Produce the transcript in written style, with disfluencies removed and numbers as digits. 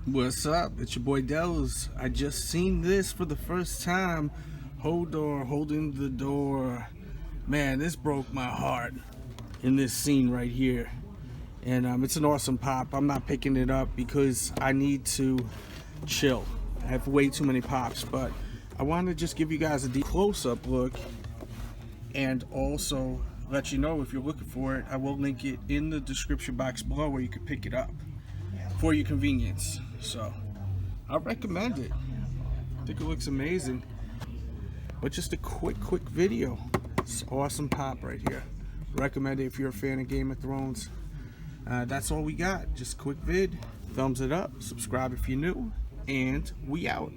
What's up? It's your boy Delz. I just seen this for the first time. HODOR holding the door. Man, this broke my heart in this scene right here. And it's an awesome pop. I'm not picking it up because I need to chill. I have way too many pops, but I want to just give you guys a deep close-up look and also let you know if you're looking for it. I will link it in the description box below where you can pick it up for your convenience. So I recommend it. I think it looks amazing. But just a quick video. It's awesome pop right here. Recommend it if you're a fan of Game of Thrones. That's all we got. Just quick vid. Thumbs it up. Subscribe if you're new. And we out.